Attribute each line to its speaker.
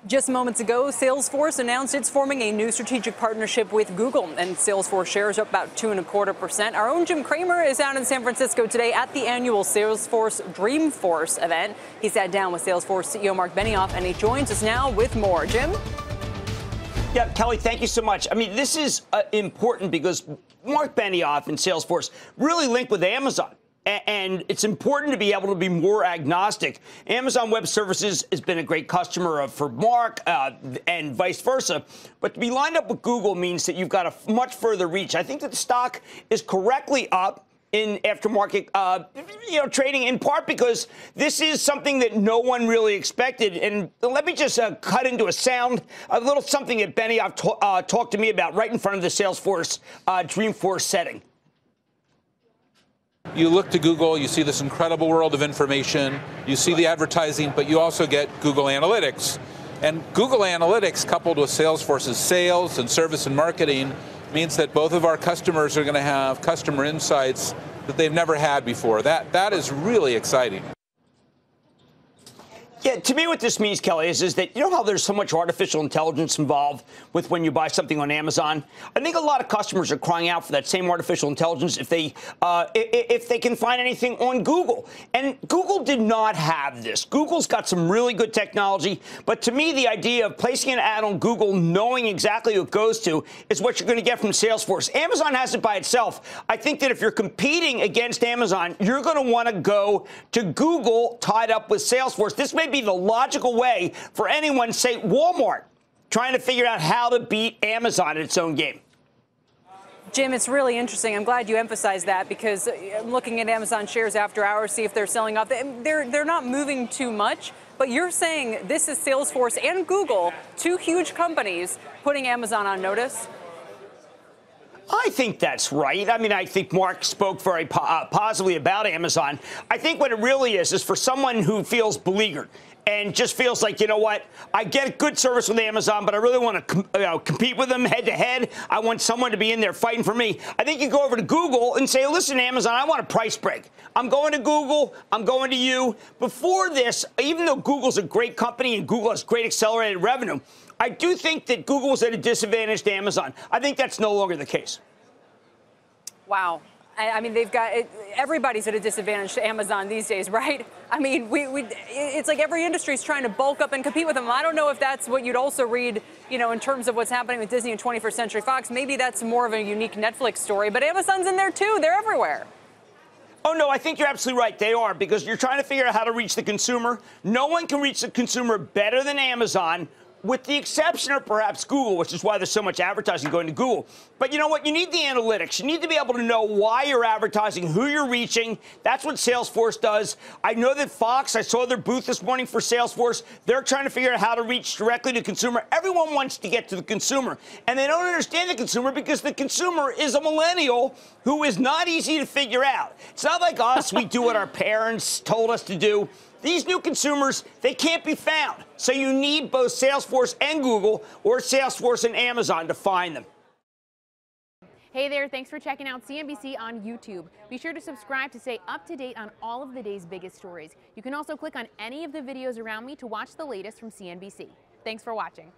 Speaker 1: Just moments ago, Salesforce announced it's forming a new strategic partnership with Google, and Salesforce shares are up about 2.25%. Our own Jim Cramer is out in San Francisco today at the annual Salesforce Dreamforce event. He sat down with Salesforce CEO Marc Benioff, and he joins us now with more. Jim?
Speaker 2: Yeah, Kelly, thank you so much. I mean, this is important because Marc Benioff and Salesforce really link with Amazon. And it's important to be able to be more agnostic. Amazon Web Services has been a great customer for Marc and vice versa. But to be lined up with Google means that you've got a much further reach. I think that the stock is correctly up in aftermarket, trading, in part because this is something that no one really expected. And let me just cut into a little something that Benioff talked to me about right in front of the Salesforce Dreamforce setting.
Speaker 3: You look to Google, you see this incredible world of information, you see the advertising, but you also get Google Analytics. And Google Analytics, coupled with Salesforce's sales and service and marketing, means that both of our customers are going to have customer insights that they've never had before. That is really exciting.
Speaker 2: Yeah, to me what this means, Kelly, is that you know how there's so much artificial intelligence involved with when you buy something on Amazon? I think a lot of customers are crying out for that same artificial intelligence if they can find anything on Google. And Google did not have this. Google's got some really good technology, but to me the idea of placing an ad on Google, knowing exactly who it goes to, is what you're going to get from Salesforce. Amazon has it by itself. I think that if you're competing against Amazon, you're going to want to go to Google tied up with Salesforce. This may be the logical way for anyone, say Walmart, trying to figure out how to beat Amazon in its own game.
Speaker 1: Jim, it's really interesting. I'm glad you emphasized that because I'm looking at Amazon shares after hours, see if they're selling off. They're not moving too much, but you're saying this is Salesforce and Google, two huge companies, putting Amazon on notice?
Speaker 2: I think that's right. I mean, I think Marc spoke very positively about Amazon. I think what it really is for someone who feels beleaguered and just feels like, you know what, I get good service with Amazon, but I really want to compete with them head to head. I want someone to be in there fighting for me. I think you go over to Google and say, listen, Amazon, I want a price break. I'm going to Google. I'm going to you. Before this, even though Google's a great company and Google has great accelerated revenue, I do think that Google was at a disadvantage to Amazon. I think that's no longer the case.
Speaker 1: Wow. I mean, everybody's at a disadvantage to Amazon these days, right? I mean, it's like every industry is trying to bulk up and compete with them. I don't know if that's what you'd also read, in terms of what's happening with Disney and 21st Century Fox. Maybe that's more of a unique Netflix story, but Amazon's in there too. They're everywhere.
Speaker 2: Oh, no, I think you're absolutely right. They are, because you're trying to figure out how to reach the consumer. No one can reach the consumer better than Amazon, with the exception of perhaps Google, which is why there's so much advertising going to Google. But you know what? You need the analytics. You need to be able to know why you're advertising, who you're reaching. That's what Salesforce does. I know that Fox, I saw their booth this morning for Salesforce. They're trying to figure out how to reach directly to the consumer. Everyone wants to get to the consumer, and they don't understand the consumer because the consumer is a millennial who is not easy to figure out. It's not like us. We do what our parents told us to do. These new consumers, they can't be found. So you need both Salesforce and Google, or Salesforce and Amazon, to find them.
Speaker 4: Hey there, thanks for checking out CNBC on YouTube. Be sure to subscribe to stay up to date on all of the day's biggest stories. You can also click on any of the videos around me to watch the latest from CNBC. Thanks for watching.